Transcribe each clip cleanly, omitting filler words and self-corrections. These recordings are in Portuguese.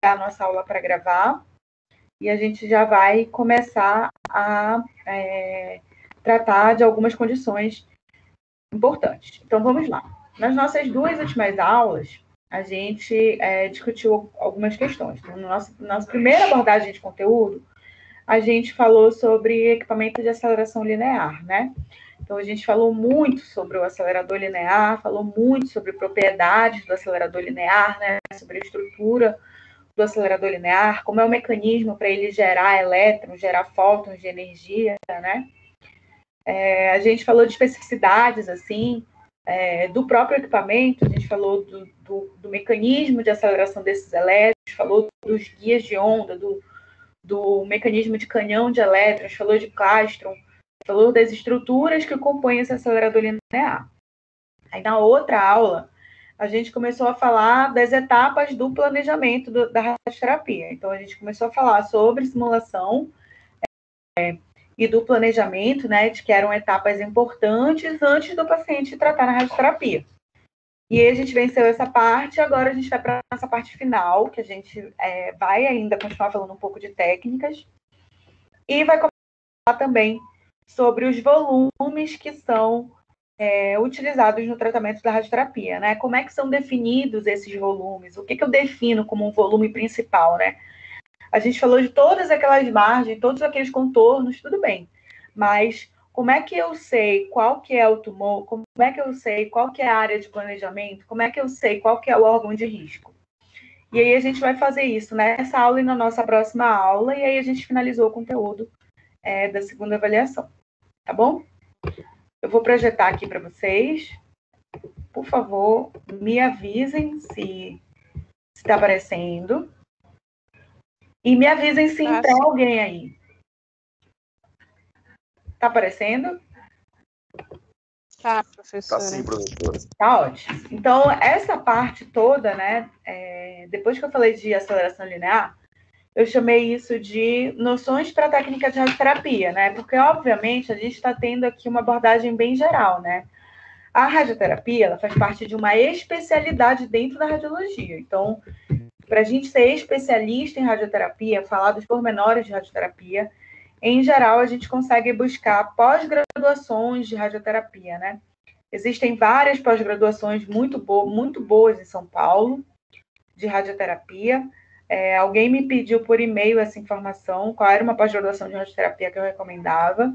a nossa aula para gravar e a gente já vai começar a tratar de algumas condições importantes. Então, vamos lá. Nas nossas 2 últimas aulas, a gente discutiu algumas questões. Então, na nossa primeira abordagem de conteúdo, a gente falou sobre equipamento de aceleração linear, né? Então, a gente falou muito sobre o acelerador linear, falou muito sobre propriedades do acelerador linear, né? Sobre a estrutura do acelerador linear, como é o mecanismo para ele gerar elétrons, gerar fótons de energia, né? A gente falou de especificidades, assim, do próprio equipamento, a gente falou do mecanismo de aceleração desses elétrons, falou dos guias de onda, do mecanismo de canhão de elétrons, falou de clastron, falou das estruturas que compõem esse acelerador linear. Aí, na outra aula, a gente começou a falar das etapas do planejamento da radioterapia. Então, a gente começou a falar sobre simulação e do planejamento, né, de que eram etapas importantes antes do paciente tratar na radioterapia. E aí a gente venceu essa parte, agora a gente vai para essa parte final, que a gente vai ainda continuar falando um pouco de técnicas, e vai falar também sobre os volumes que são utilizados no tratamento da radioterapia, né? Como é que são definidos esses volumes? O que eu defino como um volume principal, né? A gente falou de todas aquelas margens, todos aqueles contornos, tudo bem. Mas como é que eu sei qual que é o tumor? Como é que eu sei qual que é a área de planejamento? Como é que eu sei qual que é o órgão de risco? E aí a gente vai fazer isso nessa aula e na nossa próxima aula, e aí a gente finalizou o conteúdo da segunda avaliação. Tá bom? Eu vou projetar aqui para vocês. Por favor, me avisem se está aparecendo. E me avisem se entra alguém aí. Está aparecendo? Tá, professora. Tá sim, professora. Tá ótimo. Então, essa parte toda, né? Depois que eu falei de aceleração linear, eu chamei isso de noções para a técnica de radioterapia, né? Porque, obviamente, a gente está tendo aqui uma abordagem bem geral, né? A radioterapia, ela faz parte de uma especialidade dentro da radiologia. Então, para a gente ser especialista em radioterapia, falar dos pormenores de radioterapia, em geral, a gente consegue buscar pós-graduações de radioterapia, né? Existem várias pós-graduações muito boas em São Paulo, de radioterapia. Alguém me pediu por e-mail essa informação, qual era uma pós-graduação de radioterapia que eu recomendava.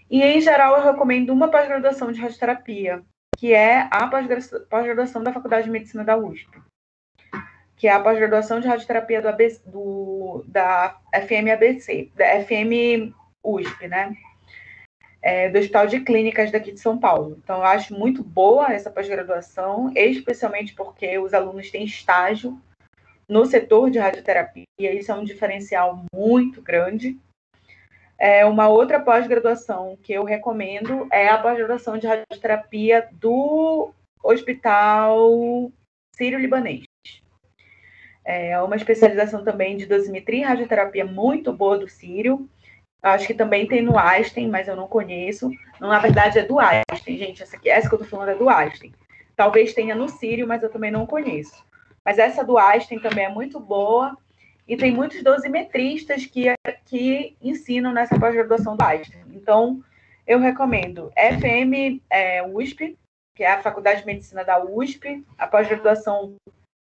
E, em geral, eu recomendo uma pós-graduação de radioterapia, que é a pós-graduação da Faculdade de Medicina da USP, que é a pós-graduação de radioterapia da FMABC, da FM USP, né? Do Hospital de Clínicas daqui de São Paulo. Então, eu acho muito boa essa pós-graduação, especialmente porque os alunos têm estágio no setor de radioterapia, isso é um diferencial muito grande. Uma outra pós-graduação que eu recomendo é a pós-graduação de radioterapia do Hospital Sírio-Libanês. É uma especialização também de dosimetria e radioterapia muito boa do Sírio. Acho que também tem no Einstein, mas eu não conheço. Não, na verdade, é do Einstein, gente. Essa que eu estou falando é do Einstein. Talvez tenha no Sírio, mas eu também não conheço. Mas essa do Einstein também é muito boa. E tem muitos dosimetristas que ensinam nessa pós-graduação do Einstein. Então, eu recomendo FM USP, que é a Faculdade de Medicina da USP, a pós-graduação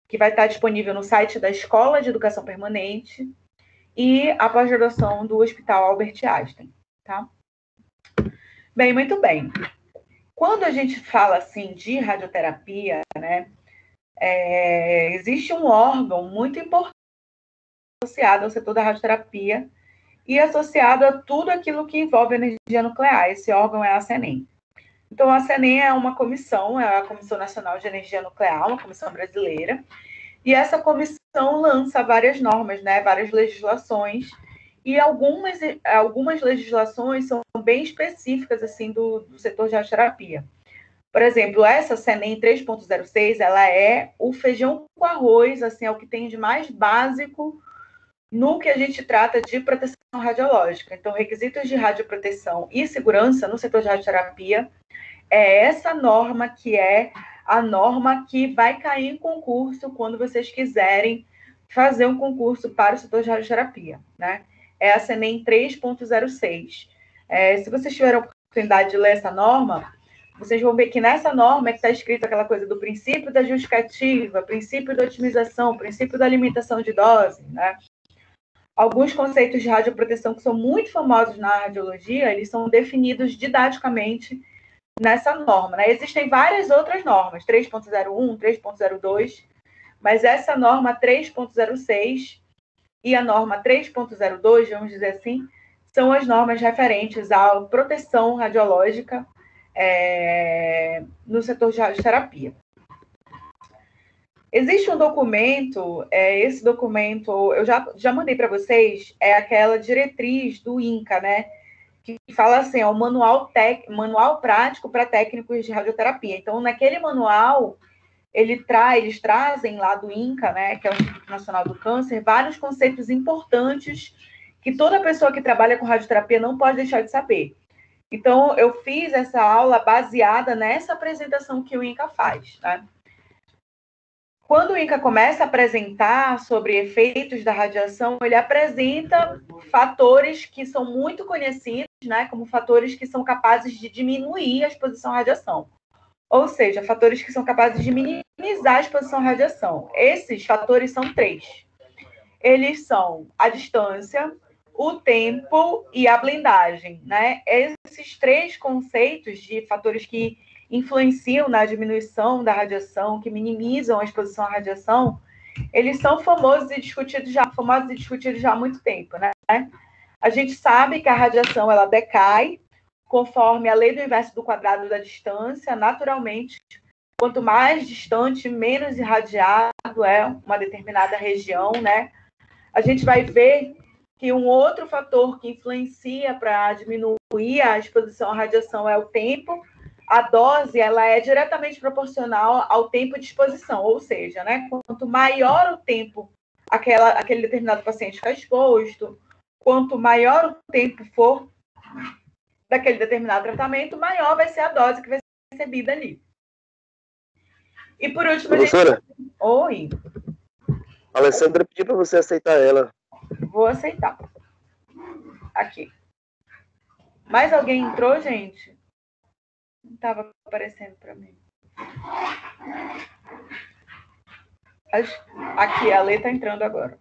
que vai estar disponível no site da Escola de Educação Permanente, e a pós-graduação do Hospital Albert Einstein, tá? Bem, muito bem. Quando a gente fala, assim, de radioterapia, né, existe um órgão muito importante associado ao setor da radioterapia e associado a tudo aquilo que envolve energia nuclear. Esse órgão é a CENEM. Então, a CENEM é uma comissão, é a Comissão Nacional de Energia Nuclear, uma comissão brasileira, e essa comissão lança várias normas, né, várias legislações, e algumas legislações são bem específicas assim, do setor de radioterapia. Por exemplo, essa CENEM 3.06, ela é o feijão com arroz, assim, é o que tem de mais básico no que a gente trata de proteção radiológica. Então, requisitos de radioproteção e segurança no setor de radioterapia é essa norma que é a norma que vai cair em concurso quando vocês quiserem fazer um concurso para o setor de radioterapia, né? É a CENEM 3.06. Se vocês tiverem a oportunidade de ler essa norma, vocês vão ver que nessa norma é que está escrito aquela coisa do princípio da justificativa, princípio da otimização, princípio da limitação de dose, né? Alguns conceitos de radioproteção que são muito famosos na radiologia, eles são definidos didaticamente nessa norma, né? Existem várias outras normas, 3.01, 3.02, mas essa norma 3.06 e a norma 3.02, vamos dizer assim, são as normas referentes à proteção radiológica no setor de radioterapia. Existe um documento, esse documento eu já mandei para vocês, é aquela diretriz do INCA, né? Que fala assim, é o manual prático para técnicos de radioterapia. Então, naquele manual, eles trazem lá do INCA, né, que é o Instituto Nacional do Câncer, vários conceitos importantes que toda pessoa que trabalha com radioterapia não pode deixar de saber. Então, eu fiz essa aula baseada nessa apresentação que o INCA faz, né? Quando o INCA começa a apresentar sobre efeitos da radiação, ele apresenta fatores que são muito conhecidos, né, como fatores que são capazes de diminuir a exposição à radiação. Ou seja, fatores que são capazes de minimizar a exposição à radiação. Esses fatores são 3. Eles são a distância, o tempo e a blindagem, né? Esses 3 conceitos de fatores que influenciam na diminuição da radiação, que minimizam a exposição à radiação, eles são famosos e discutidos já há muito tempo, né? A gente sabe que a radiação ela decai conforme a lei do inverso do quadrado da distância, naturalmente, quanto mais distante, menos irradiado é uma determinada região, né? A gente vai ver que um outro fator que influencia para diminuir a exposição à radiação é o tempo. A dose ela é diretamente proporcional ao tempo de exposição, ou seja, né, quanto maior o tempo aquele determinado paciente ficar exposto, quanto maior o tempo for daquele determinado tratamento, maior vai ser a dose que vai ser recebida ali. E por último, professora, Oi. A Alessandra pediu para você aceitar ela. Vou aceitar. Aqui. Mais alguém entrou, gente? Não estava aparecendo para mim. Aqui, a Lê está entrando agora.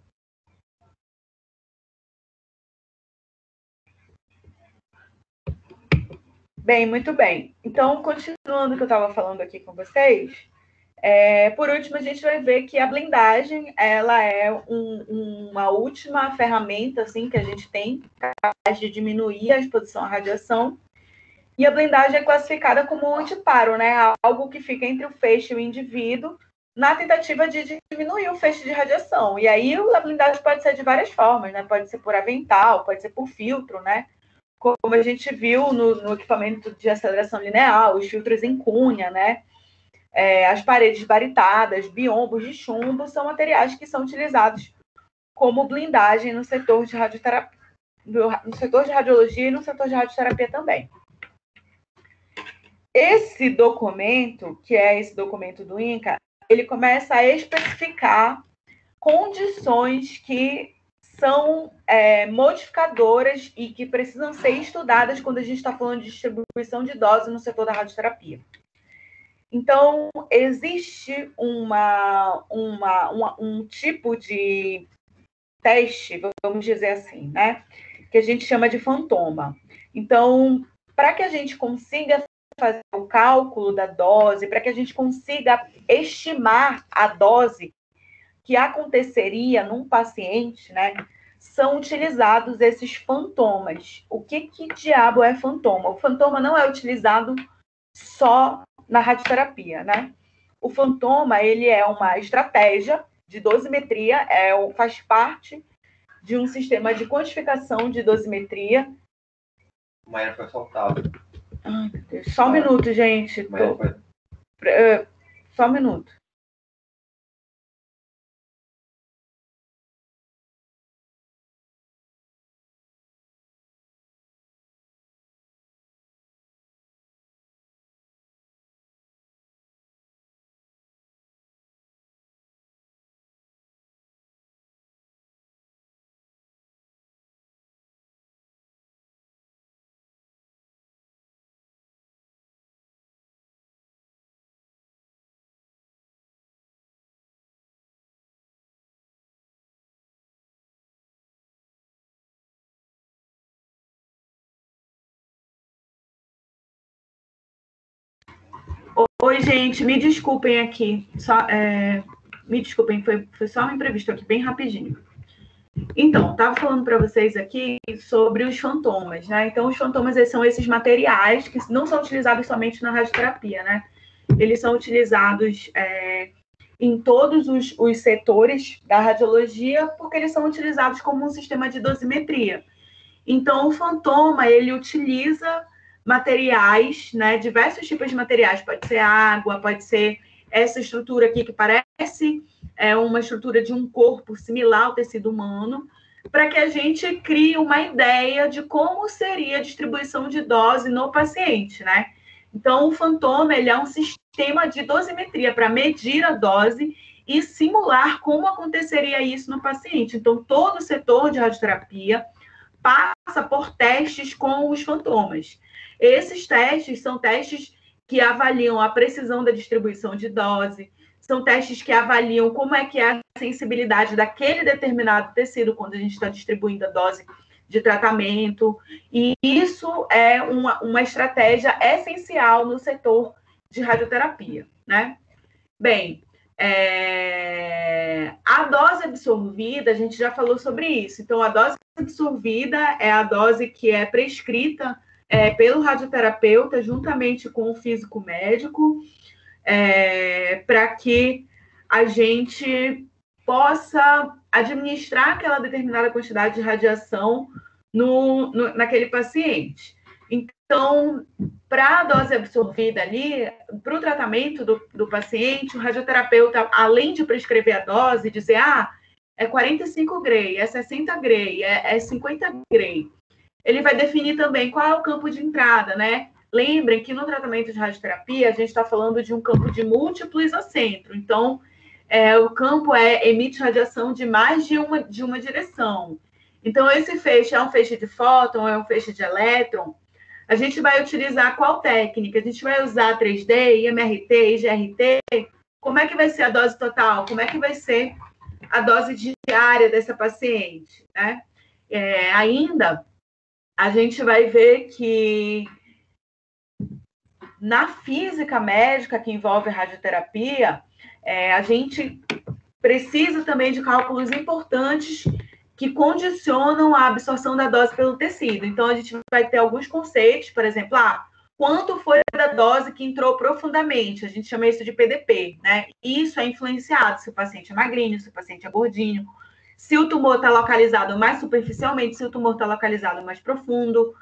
Bem, muito bem. Então, continuando o que eu estava falando aqui com vocês, por último, a gente vai ver que a blindagem ela é uma última ferramenta assim, que a gente tem capaz de diminuir a exposição à radiação. E a blindagem é classificada como um antiparo, né? Algo que fica entre o feixe e o indivíduo na tentativa de diminuir o feixe de radiação. E aí a blindagem pode ser de várias formas, né? Pode ser por avental, pode ser por filtro, né? Como a gente viu no equipamento de aceleração linear, os filtros em cunha, né? As paredes baritadas, biombos de chumbo, são materiais que são utilizados como blindagem no setor de radioterapia, no setor de radiologia e no setor de radioterapia também. Esse documento, que é esse documento do INCA, ele começa a especificar condições que são modificadoras e que precisam ser estudadas quando a gente está falando de distribuição de dose no setor da radioterapia. Então, existe um tipo de teste, vamos dizer assim, né? Que a gente chama de fantoma. Então, para que a gente consiga fazer o cálculo da dose, para que a gente consiga estimar a dose que aconteceria num paciente, né? São utilizados esses fantomas. O que diabo é fantoma? O fantoma não é utilizado só na radioterapia, né? O fantoma, ele é uma estratégia de dosimetria, faz parte de um sistema de quantificação de dosimetria. Maia foi soltada. Ai, meu Deus. Só um minuto, gente. Só um minuto. Oi, gente, me desculpem aqui. Me desculpem, foi só um imprevisto aqui, bem rapidinho. Então, estava falando para vocês aqui sobre os fantomas, né? Então, os fantomas são esses materiais que não são utilizados somente na radioterapia, né? Eles são utilizados em todos os setores da radiologia, porque eles são utilizados como um sistema de dosimetria. Então, o fantoma, ele utiliza materiais, né? Diversos tipos de materiais. Pode ser água, pode ser essa estrutura aqui que parece uma estrutura de um corpo similar ao tecido humano, para que a gente crie uma ideia de como seria a distribuição de dose no paciente, né? Então, o fantoma, ele é um sistema de dosimetria para medir a dose e simular como aconteceria isso no paciente. Então, todo o setor de radioterapia passa por testes com os fantomas. Esses testes são testes que avaliam a precisão da distribuição de dose, são testes que avaliam como é que é a sensibilidade daquele determinado tecido quando a gente está distribuindo a dose de tratamento, e isso é uma estratégia essencial no setor de radioterapia, né? Bem, a dose absorvida, a gente já falou sobre isso. Então, a dose absorvida é a dose que é prescrita pelo radioterapeuta juntamente com o físico médico, para que a gente possa administrar aquela determinada quantidade de radiação naquele paciente. Então, para a dose absorvida ali, para o tratamento do paciente, o radioterapeuta, além de prescrever a dose, dizer, é 45 Gray, é 60 Gray, é 50 Gray, ele vai definir também qual é o campo de entrada, né? Lembrem que no tratamento de radioterapia, a gente está falando de um campo de múltiplo isocentro. Então, o campo emite radiação de mais de uma direção. Então, esse feixe é um feixe de fóton, é um feixe de elétron. A gente vai utilizar qual técnica? A gente vai usar 3D, IMRT, IGRT? Como é que vai ser a dose total? Como é que vai ser a dose diária dessa paciente, né? Ainda, a gente vai ver que na física médica que envolve radioterapia, a gente precisa também de cálculos importantes que condicionam a absorção da dose pelo tecido. Então, a gente vai ter alguns conceitos, por exemplo, quanto foi da dose que entrou profundamente? A gente chama isso de PDP, né? Isso é influenciado se o paciente é magrinho, se o paciente é gordinho, se o tumor está localizado mais superficialmente, se o tumor está localizado mais profundo,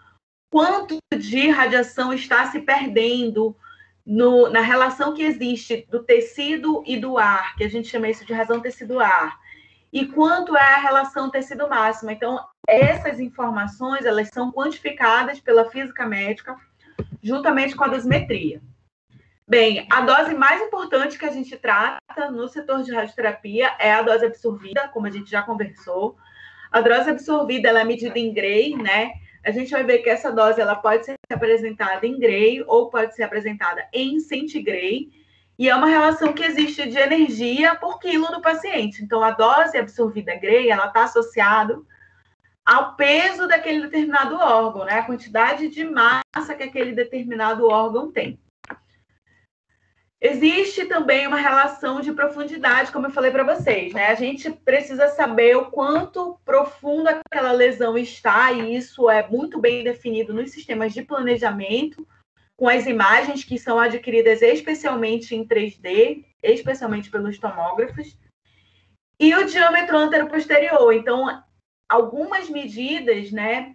quanto de radiação está se perdendo na relação que existe do tecido e do ar, que a gente chama isso de razão tecido-ar, e quanto é a relação tecido-máxima. Então, essas informações, elas são quantificadas pela física médica, juntamente com a dosimetria. Bem, a dose mais importante que a gente trata no setor de radioterapia é a dose absorvida, como a gente já conversou. A dose absorvida, ela é medida em Gray, né? A gente vai ver que essa dose, ela pode ser apresentada em Gray ou pode ser apresentada em centigray, e é uma relação que existe de energia por quilo do paciente. Então, a dose absorvida Gray, ela está associada ao peso daquele determinado órgão, né? A quantidade de massa que aquele determinado órgão tem. Existe também uma relação de profundidade, como eu falei para vocês, né? A gente precisa saber o quanto profundo aquela lesão está, e isso é muito bem definido nos sistemas de planejamento, com as imagens que são adquiridas especialmente em 3D, especialmente pelos tomógrafos, e o diâmetro anteroposterior. Então, algumas medidas, né,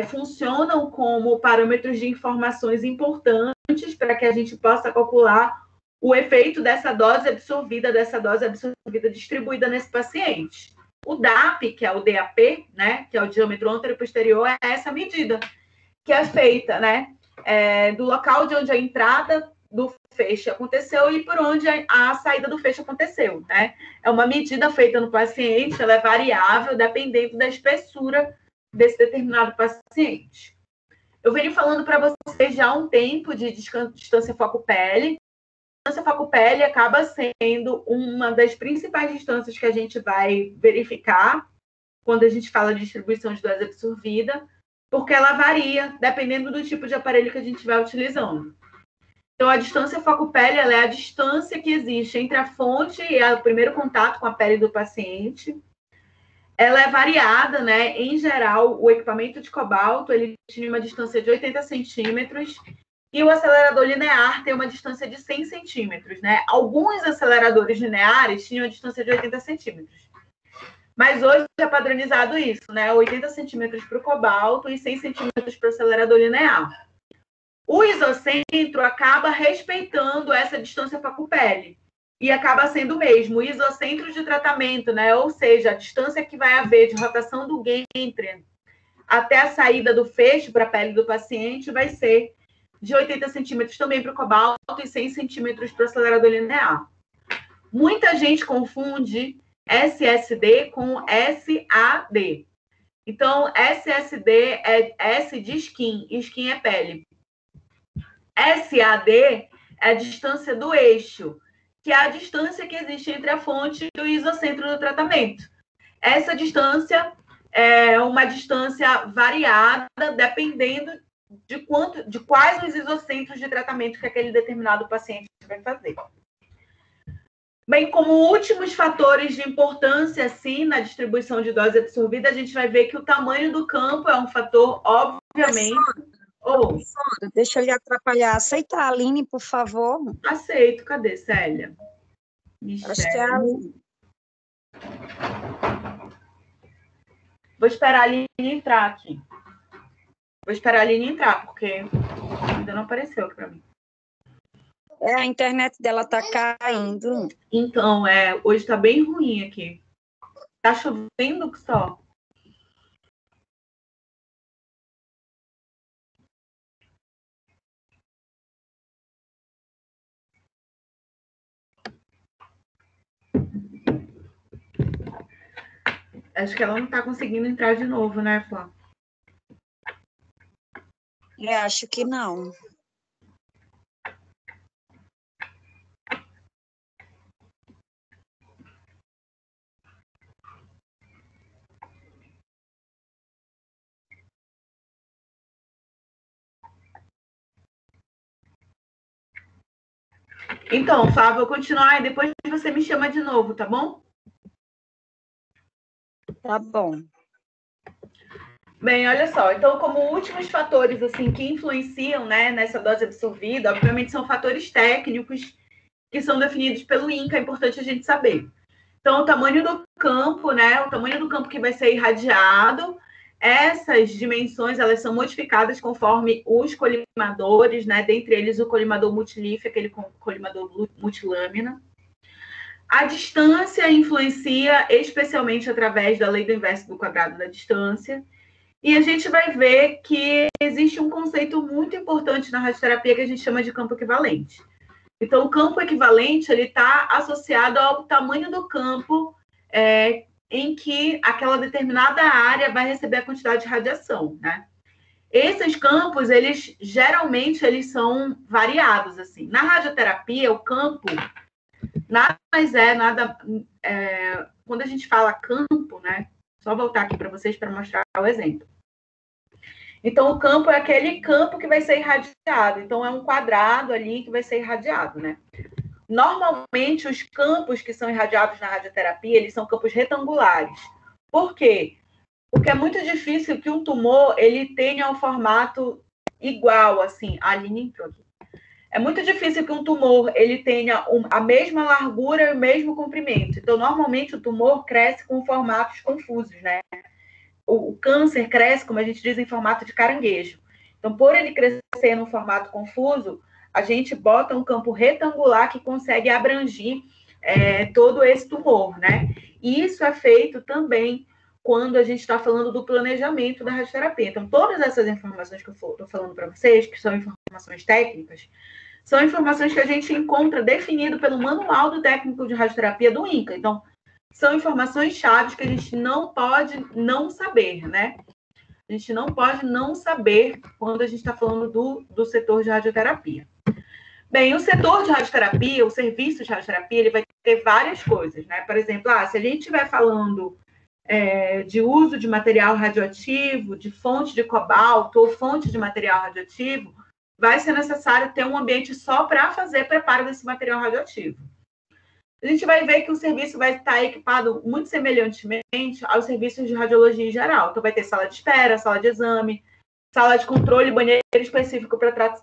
funcionam como parâmetros de informações importantes para que a gente possa calcular o efeito dessa dose absorvida distribuída nesse paciente. O DAP, que é o DAP, né, que é o diâmetro anteroposterior, é essa medida que é feita, né, do local de onde a entrada do feixe aconteceu e por onde a saída do feixe aconteceu, né? É uma medida feita no paciente, ela é variável dependendo da espessura desse determinado paciente. Eu venho falando para vocês já há um tempo de distância foco-pele. A distância foco-pele acaba sendo uma das principais distâncias que a gente vai verificar quando a gente fala de distribuição de dose absorvida, porque ela varia dependendo do tipo de aparelho que a gente vai utilizando. Então, a distância foco-pele, ela é a distância que existe entre a fonte e o primeiro contato com a pele do paciente. Ela é variada, né? Em geral, o equipamento de cobalto, ele tinha uma distância de 80 centímetros e o acelerador linear tem uma distância de 100 centímetros, né? Alguns aceleradores lineares tinham a distância de 80 centímetros. Mas hoje é padronizado isso, né? 80 centímetros para o cobalto e 100 centímetros para o acelerador linear. O isocentro acaba respeitando essa distância foco-pele e acaba sendo o mesmo, o isocentro de tratamento, né? Ou seja, a distância que vai haver de rotação do Gantry até a saída do feixe para a pele do paciente vai ser de 80 centímetros também para o cobalto e 100 centímetros para o acelerador linear. Muita gente confunde SSD com SAD. Então, SSD é S de skin, e skin é pele. SAD é a distância do eixo, que é a distância que existe entre a fonte e o isocentro do tratamento. Essa distância é uma distância variada, dependendo de quais os isocentros de tratamento que aquele determinado paciente vai fazer. Bem, como últimos fatores de importância, assim, na distribuição de dose absorvida, a gente vai ver que o tamanho do campo é um fator, obviamente... Deixa eu lhe atrapalhar. Aceita a Aline, por favor. Aceito. Cadê, Célia? Acho que é a Aline. Vou esperar a Aline entrar aqui. Vou esperar a Aline entrar, porque ainda não apareceu aqui para mim. A internet dela tá caindo. Então, hoje tá bem ruim aqui. Tá chovendo só. Acho que ela não tá conseguindo entrar de novo, né, Flá? Acho que não. Então, Flávia, vou continuar e depois você me chama de novo, tá bom? Tá bom. Bem, olha só. Então, como últimos fatores assim que influenciam, né, nessa dose absorvida, obviamente são fatores técnicos que são definidos pelo INCA, é importante a gente saber. Então, o tamanho do campo, né, o tamanho do campo que vai ser irradiado, essas dimensões, elas são modificadas conforme os colimadores, né, dentre eles o colimador multilífeo, aquele colimador multilâmina. A distância influencia especialmente através da lei do inverso do quadrado da distância. E a gente vai ver que existe um conceito muito importante na radioterapia que a gente chama de campo equivalente. Então, o campo equivalente ele está associado ao tamanho do campo em que aquela determinada área vai receber a quantidade de radiação, né? Esses campos, geralmente são variados, assim. Na radioterapia, o campo nada mais quando a gente fala campo, né? Só voltar aqui para vocês para mostrar o exemplo. Então, o campo é aquele campo que vai ser irradiado. Então, é um quadrado ali que vai ser irradiado, né? Normalmente, os campos que são irradiados na radioterapia, eles são campos retangulares. Por quê? Porque é muito difícil que um tumor ele tenha um formato igual, assim. A Aline entrou aqui. É muito difícil que um tumor ele tenha a mesma largura e o mesmo comprimento. Então, normalmente, o tumor cresce com formatos confusos, né? O câncer cresce, como a gente diz, em formato de caranguejo. Então, por ele crescer num formato confuso, a gente bota um campo retangular que consegue abranger todo esse tumor, né? E isso é feito também quando a gente está falando do planejamento da radioterapia. Então, todas essas informações que eu estou falando para vocês, que são informações técnicas, são informações que a gente encontra definido pelo Manual do Técnico de Radioterapia do INCA. Então, são informações chaves que a gente não pode não saber, né? A gente não pode não saber quando a gente está falando do setor de radioterapia. Bem, o setor de radioterapia, o serviço de radioterapia, ele vai ter várias coisas, né? Por exemplo, se a gente estiver falando de uso de material radioativo, de fonte de cobalto ou fonte de material radioativo, vai ser necessário ter um ambiente só para fazer preparo desse material radioativo. A gente vai ver que o serviço vai estar equipado muito semelhantemente aos serviços de radiologia em geral. Então, vai ter sala de espera, sala de exame, sala de controle, banheiro específico para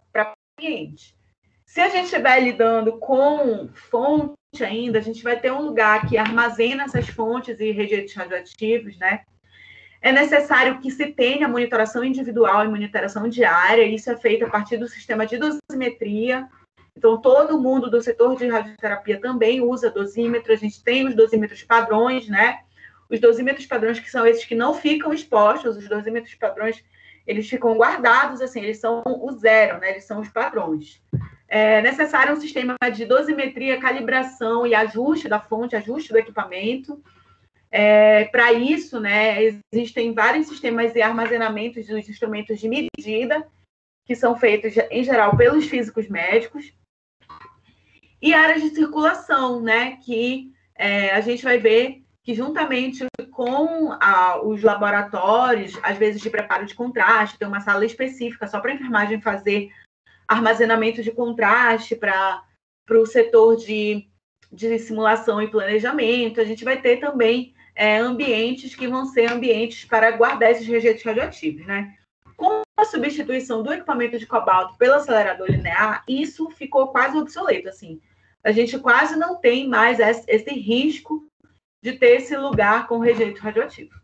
paciente. Se a gente estiver lidando com fonte ainda, a gente vai ter um lugar que armazena essas fontes e rejeitos radioativos, né? É necessário que se tenha monitoração individual e monitoração diária. Isso é feito a partir do sistema de dosimetria. Então, todo mundo do setor de radioterapia também usa dosímetro. A gente tem os dosímetros padrões, né? Os dosímetros padrões, que são esses que não ficam expostos. Os dosímetros padrões, eles ficam guardados, assim, eles são o zero, né? Eles são os padrões. É necessário um sistema de dosimetria, calibração e ajuste da fonte, ajuste do equipamento. Para isso, né, existem vários sistemas de armazenamento dos instrumentos de medida, que são feitos, em geral, pelos físicos médicos. E áreas de circulação, né, que a gente vai ver que, juntamente com os laboratórios, às vezes de preparo de contraste, tem uma sala específica só para a enfermagem fazer armazenamento de contraste para o setor de simulação e planejamento. A gente vai ter também ambientes que vão ser ambientes para guardar esses rejeitos radioativos, né? Com a substituição do equipamento de cobalto pelo acelerador linear, isso ficou quase obsoleto, assim. A gente quase não tem mais esse risco de ter esse lugar com rejeito radioativo.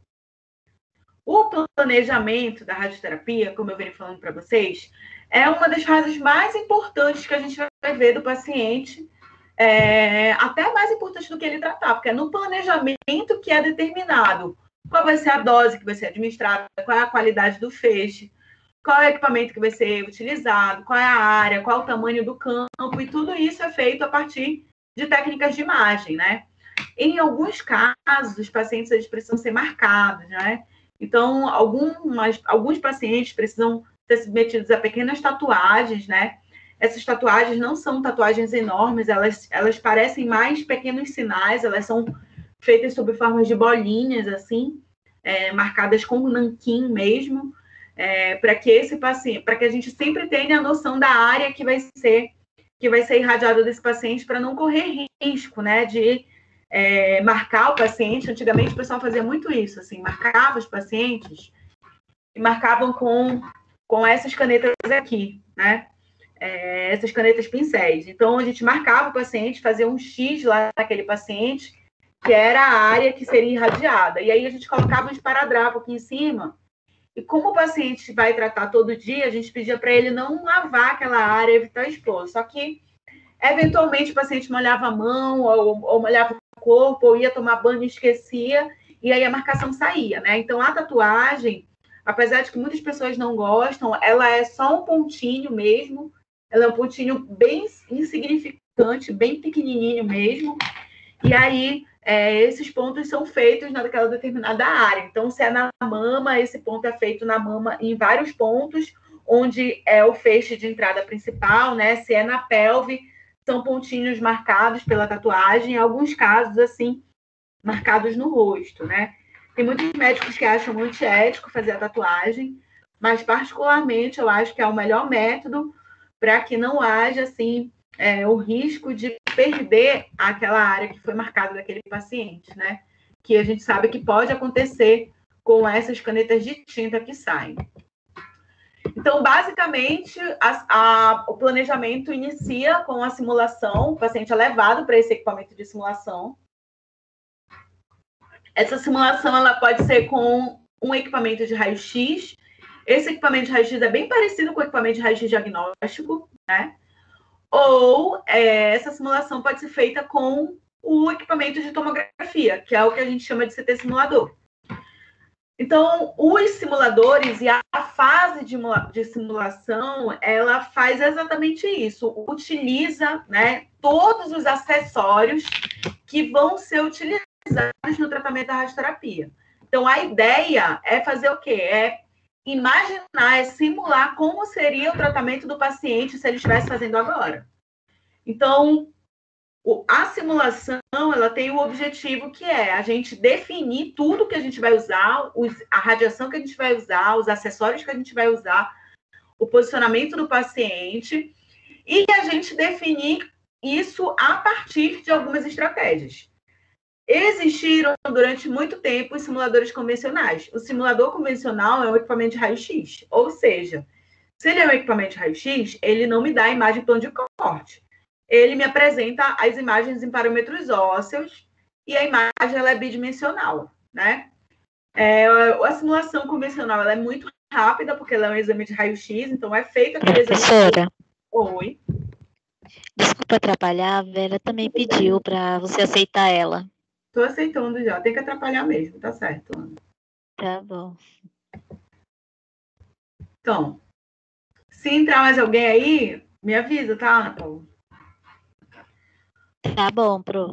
O planejamento da radioterapia, como eu venho falando para vocês, é uma das fases mais importantes que a gente vai ver do paciente, até mais importante do que ele tratar, porque é no planejamento que é determinado qual vai ser a dose que vai ser administrada, qual é a qualidade do feixe, qual é o equipamento que vai ser utilizado, qual é a área, qual é o tamanho do campo, e tudo isso é feito a partir de técnicas de imagem, né? Em alguns casos, os pacientes eles precisam ser marcados, né? Então, alguns pacientes precisam ser submetidos a pequenas tatuagens, né? Essas tatuagens não são tatuagens enormes, elas parecem mais pequenos sinais, elas são feitas sob formas de bolinhas, assim, marcadas com nanquim mesmo, para que esse paciente, para que a gente sempre tenha a noção da área que vai ser irradiada desse paciente, para não correr risco, né, de marcar o paciente. Antigamente o pessoal fazia muito isso, assim, marcava os pacientes e marcavam com essas canetas aqui, né? Essas canetas pincéis. Então, a gente marcava o paciente, fazia um X lá naquele paciente, que era a área que seria irradiada. E aí a gente colocava um esparadrapo aqui em cima, e como o paciente vai tratar todo dia, a gente pedia para ele não lavar aquela área, evitar expor. Só que, eventualmente, o paciente molhava a mão, ou molhava o corpo, ou ia tomar banho e esquecia, e aí a marcação saía, né? Então, a tatuagem, apesar de que muitas pessoas não gostam, ela é só um pontinho mesmo, ela é um pontinho bem insignificante, bem pequenininho mesmo, e aí esses pontos são feitos naquela determinada área. Então, se é na mama, esse ponto é feito na mama em vários pontos, onde é o feixe de entrada principal, né? Se é na pelve, são pontinhos marcados pela tatuagem, em alguns casos, assim, marcados no rosto, né? Tem muitos médicos que acham antiético fazer a tatuagem, mas, particularmente, eu acho que é o melhor método para que não haja, assim, o risco de perder aquela área que foi marcada daquele paciente, né? Que a gente sabe que pode acontecer com essas canetas de tinta que saem. Então, basicamente, o planejamento inicia com a simulação, o paciente é levado para esse equipamento de simulação. Essa simulação ela pode ser com um equipamento de raio-x. Esse equipamento de raio-x é bem parecido com o equipamento de raio-x diagnóstico, né? Ou essa simulação pode ser feita com o equipamento de tomografia, que é o que a gente chama de CT simulador. Então, os simuladores e a fase de simulação, ela faz exatamente isso, utiliza, né, todos os acessórios que vão ser utilizados no tratamento da radioterapia. Então, a ideia é fazer o quê? É imaginar, é simular como seria o tratamento do paciente se ele estivesse fazendo agora. Então, a simulação, ela tem o objetivo que é a gente definir tudo que a gente vai usar, a radiação que a gente vai usar, os acessórios que a gente vai usar, o posicionamento do paciente e a gente definir isso a partir de algumas estratégias. Existiram durante muito tempo os simuladores convencionais. O simulador convencional é um equipamento de raio-x, ou seja, se ele é um equipamento de raio-x, ele não me dá a imagem plano de corte. Ele me apresenta as imagens em parâmetros ósseos e a imagem ela é bidimensional, né? A simulação convencional ela é muito rápida, porque ela é um exame de raio-x, então é feito aquele exame. Professora, Oi. desculpa atrapalhar, a Vera também pediu para você aceitar ela. Tô aceitando já, tem que atrapalhar mesmo, tá certo, Ana. Tá bom. Então, se entrar mais alguém aí, me avisa, tá, Ana Paula? Tá bom, Pro.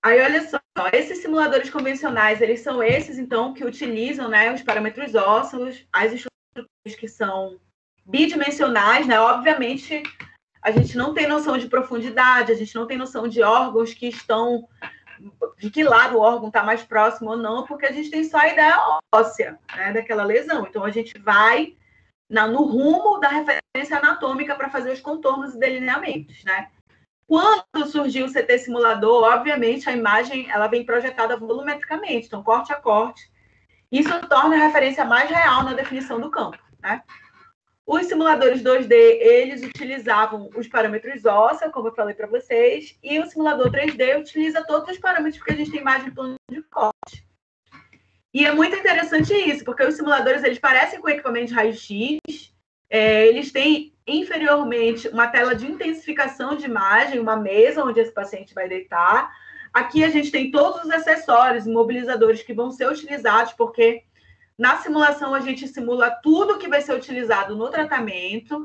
Aí, olha só, esses simuladores convencionais, eles são esses, então, que utilizam, né, os parâmetros ósseos, as estruturas que são bidimensionais, né? Obviamente, a gente não tem noção de profundidade, a gente não tem noção de órgãos que estão, de que lado o órgão está mais próximo ou não, porque a gente tem só a ideia óssea, né, daquela lesão. Então, a gente vai no rumo da referência anatômica para fazer os contornos e delineamentos, né? Quando surgiu o CT simulador, obviamente, a imagem ela vem projetada volumetricamente, então, corte a corte. Isso torna a referência mais real na definição do campo, né? Os simuladores 2D, eles utilizavam os parâmetros ósseos, como eu falei para vocês, e o simulador 3D utiliza todos os parâmetros, porque a gente tem imagem plano de corte. E é muito interessante isso, porque os simuladores, eles parecem com equipamento de raio-x, eles têm inferiormente uma tela de intensificação de imagem, uma mesa onde esse paciente vai deitar. Aqui a gente tem todos os acessórios, imobilizadores que vão ser utilizados, porque na simulação a gente simula tudo que vai ser utilizado no tratamento.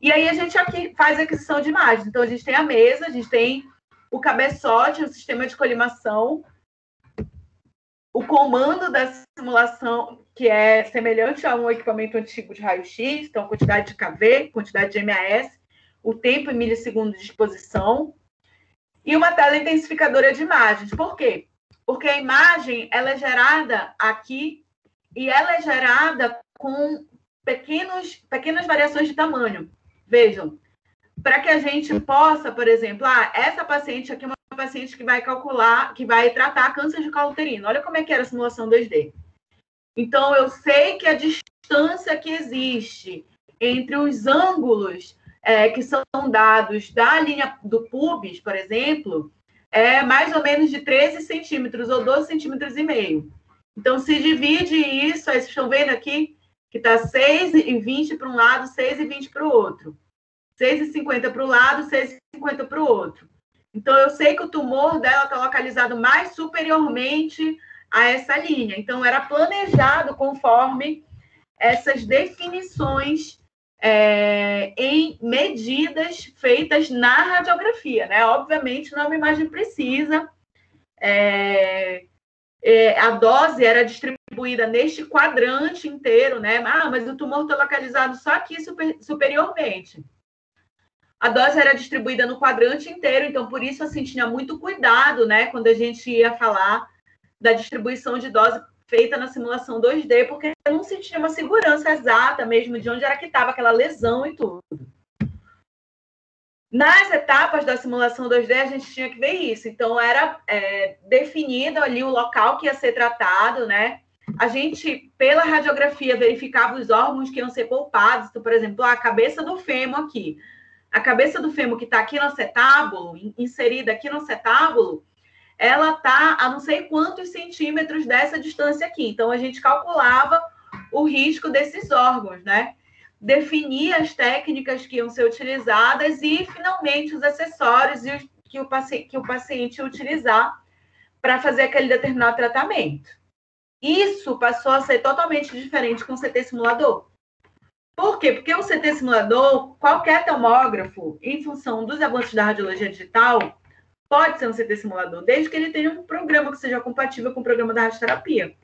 E aí a gente aqui faz a aquisição de imagens. Então a gente tem a mesa, a gente tem o cabeçote, o sistema de colimação, o comando da simulação, que é semelhante a um equipamento antigo de raio-x, então quantidade de KV, quantidade de MAS, o tempo em milissegundos de exposição, e uma tela intensificadora de imagens. Por quê? Porque a imagem ela é gerada aqui e ela é gerada com pequenas variações de tamanho. Vejam, para que a gente possa, por exemplo, essa paciente aqui é uma paciente que vai calcular, que vai tratar câncer de colo uterino. Olha como é que era a simulação 2D. Então, eu sei que a distância que existe entre os ângulos que são dados da linha do pubis, por exemplo, é mais ou menos de 13 centímetros ou 12 centímetros e meio. Então, se divide isso, aí vocês estão vendo aqui que está 6,20 para um lado, 6,20 para o outro. 6,50 para o lado, 6,50 para o outro. Então, eu sei que o tumor dela está localizado mais superiormente a essa linha. Então, era planejado conforme essas definições em medidas feitas na radiografia, né? Obviamente, não é uma imagem precisa. A dose era distribuída neste quadrante inteiro, né? Mas o tumor está localizado só aqui superiormente. A dose era distribuída no quadrante inteiro, então, por isso, assim, tinha muito cuidado, né, quando a gente ia falar da distribuição de dose feita na simulação 2D, porque não se tinha uma segurança exata mesmo de onde era que estava aquela lesão e tudo. Nas etapas da simulação 2D, a gente tinha que ver isso. Então, era definido ali o local que ia ser tratado, né? A gente, pela radiografia, verificava os órgãos que iam ser poupados. Então, por exemplo, a cabeça do fêmur aqui. A cabeça do fêmur que está aqui no acetábulo, inserida aqui no acetábulo, ela está a não sei quantos centímetros dessa distância aqui. Então, a gente calculava o risco desses órgãos, né? Definia as técnicas que iam ser utilizadas e, finalmente, os acessórios que o paciente ia utilizar para fazer aquele determinado tratamento. Isso passou a ser totalmente diferente com o CT simulador. Por quê? Porque o CT simulador, qualquer tomógrafo, em função dos avanços da radiologia digital, pode ser um CT simulador, desde que ele tenha um programa que seja compatível com o programa da radioterapia.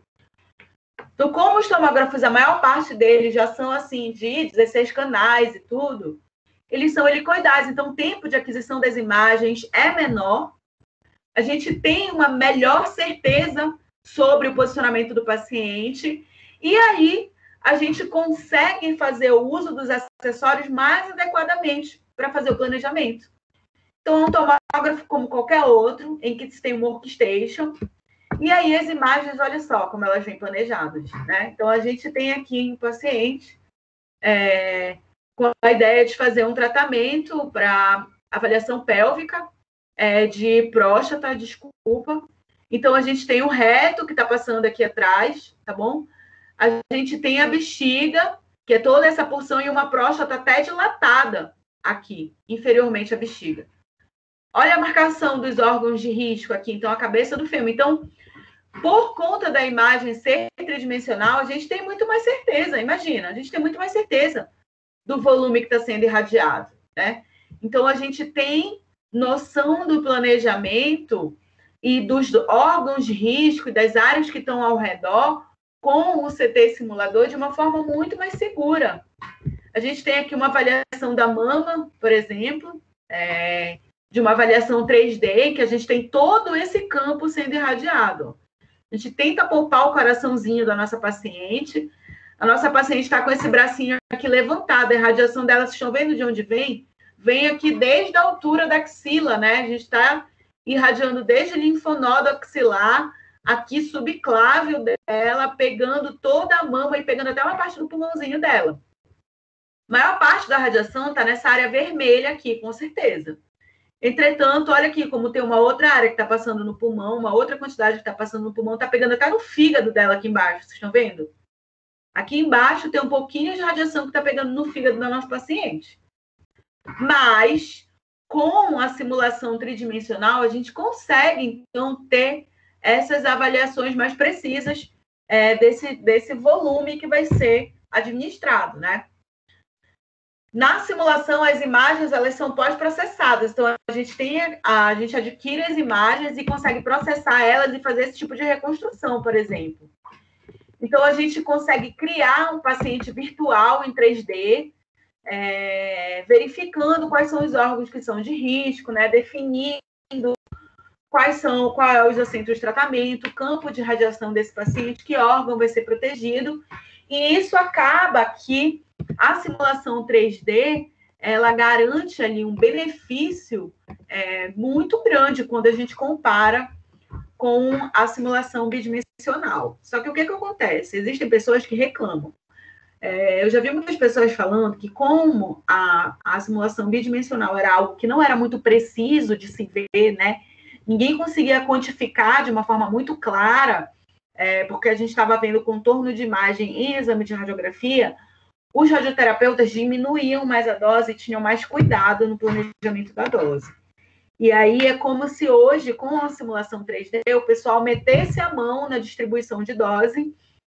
Então, como os tomógrafos, a maior parte deles já são, assim, de 16 canais e tudo, eles são helicoidais, então o tempo de aquisição das imagens é menor, a gente tem uma melhor certeza sobre o posicionamento do paciente, e aí a gente consegue fazer o uso dos acessórios mais adequadamente para fazer o planejamento. Então, é um tomógrafo como qualquer outro, em que se tem um workstation, e aí as imagens, olha só como elas vêm planejadas, né? Então, a gente tem aqui um paciente com a ideia de fazer um tratamento para avaliação pélvica, de próstata, desculpa. Então, a gente tem o reto que está passando aqui atrás, tá bom? A gente tem a bexiga, que é toda essa porção, e uma próstata até dilatada aqui, inferiormente à bexiga. Olha a marcação dos órgãos de risco aqui, então, a cabeça do fêmur. Então, por conta da imagem ser tridimensional, a gente tem muito mais certeza, imagina, a gente tem muito mais certeza do volume que está sendo irradiado, né? Então, a gente tem noção do planejamento e dos órgãos de risco e das áreas que estão ao redor com o CT simulador de uma forma muito mais segura. A gente tem aqui uma avaliação da mama, por exemplo, de uma avaliação 3D, em que a gente tem todo esse campo sendo irradiado. A gente tenta poupar o coraçãozinho da nossa paciente. A nossa paciente está com esse bracinho aqui levantado. A irradiação dela, vocês estão vendo de onde vem? Vem aqui desde a altura da axila, né? A gente está irradiando desde o linfonodo axilar, aqui subclávio dela, pegando toda a mama e pegando até uma parte do pulmãozinho dela. A maior parte da radiação está nessa área vermelha aqui, com certeza. Entretanto, olha aqui como tem uma outra área que está passando no pulmão, uma outra quantidade que está passando no pulmão, está pegando até no fígado dela aqui embaixo, vocês estão vendo? Aqui embaixo tem um pouquinho de radiação que está pegando no fígado da nossa paciente. Mas, com a simulação tridimensional, a gente consegue, então, ter essas avaliações mais precisas desse volume que vai ser administrado, né? Na simulação, as imagens, elas são pós-processadas. Então, a gente adquire as imagens e consegue processar elas e fazer esse tipo de reconstrução, por exemplo. Então, a gente consegue criar um paciente virtual em 3D, verificando quais são os órgãos que são de risco, né? Definindo qual é o centro de tratamento, o campo de radiação desse paciente, que órgão vai ser protegido. E isso acaba que a simulação 3D, ela garante ali um benefício muito grande quando a gente compara com a simulação bidimensional. Só que o que acontece? Existem pessoas que reclamam. Eu já vi muitas pessoas falando que como a simulação bidimensional era algo que não era muito preciso de se ver, né? Ninguém conseguia quantificar de uma forma muito clara, porque a gente estava vendo contorno de imagem em exame de radiografia. Os radioterapeutas diminuíam mais a dose e tinham mais cuidado no planejamento da dose. E aí é como se hoje, com a simulação 3D, o pessoal metesse a mão na distribuição de dose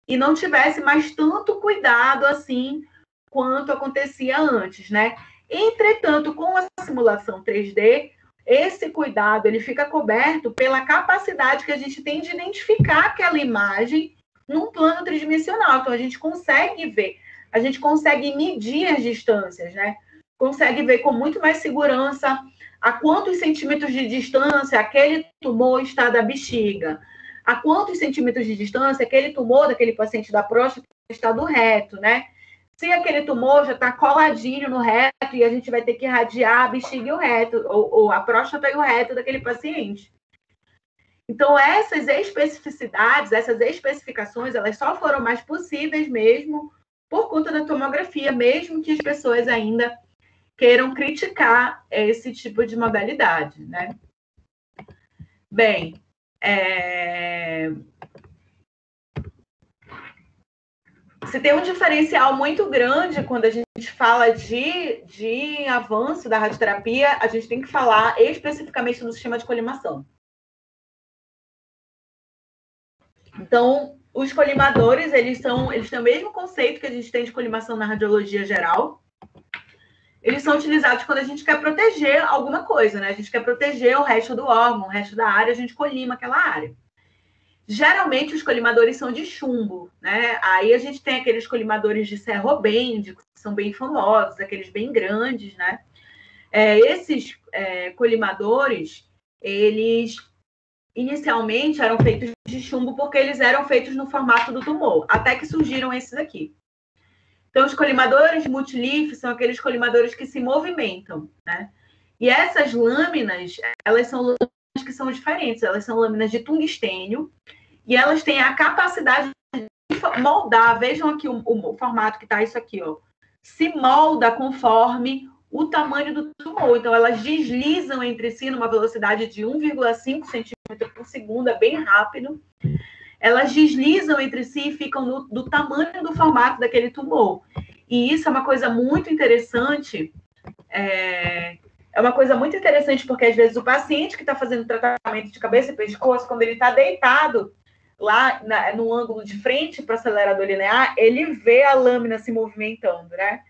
e não tivesse mais tanto cuidado assim quanto acontecia antes, né? Entretanto, com a simulação 3D, esse cuidado ele fica coberto pela capacidade que a gente tem de identificar aquela imagem num plano tridimensional. Então, a gente consegue ver, a gente consegue medir as distâncias, né? Consegue ver com muito mais segurança a quantos centímetros de distância aquele tumor está da bexiga, a quantos centímetros de distância aquele tumor daquele paciente da próstata está do reto, né? Se aquele tumor já está coladinho no reto e a gente vai ter que irradiar a bexiga e o reto, ou a próstata e o reto daquele paciente. Então, essas especificidades, essas especificações, elas só foram mais possíveis mesmo por conta da tomografia, mesmo que as pessoas ainda queiram criticar esse tipo de modalidade, né? Bem, você tem um diferencial muito grande quando a gente fala de avanço da radioterapia, a gente tem que falar especificamente do sistema de colimação. Então, os colimadores, eles têm o mesmo conceito que a gente tem de colimação na radiologia geral. Eles são utilizados quando a gente quer proteger alguma coisa, né? A gente quer proteger o resto do órgão, o resto da área, a gente colima aquela área. Geralmente, os colimadores são de chumbo, né? Aí a gente tem aqueles colimadores de serrobende, que são bem famosos, aqueles bem grandes, né? Esses colimadores, eles inicialmente eram feitos de chumbo porque eles eram feitos no formato do tumor, até que surgiram esses aqui. Então, os colimadores multilif são aqueles colimadores que se movimentam, né? E essas lâminas, elas são lâminas que são diferentes, elas são lâminas de tungstênio e elas têm a capacidade de moldar, vejam aqui o formato que está isso aqui, ó, se molda conforme o tamanho do tumor. Então, elas deslizam entre si numa velocidade de 1,5 centímetro por segundo, é bem rápido. Elas deslizam entre si e ficam do tamanho do formato daquele tumor. E isso é uma coisa muito interessante. É uma coisa muito interessante porque, às vezes, o paciente que está fazendo tratamento de cabeça e pescoço, quando ele está deitado lá no ângulo de frente para o acelerador linear, ele vê a lâmina se movimentando, né?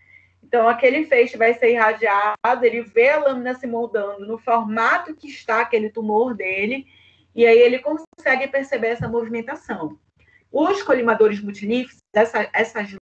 Então, aquele feixe vai ser irradiado, ele vê a lâmina se moldando no formato que está aquele tumor dele, e aí ele consegue perceber essa movimentação. Os colimadores multilif, essas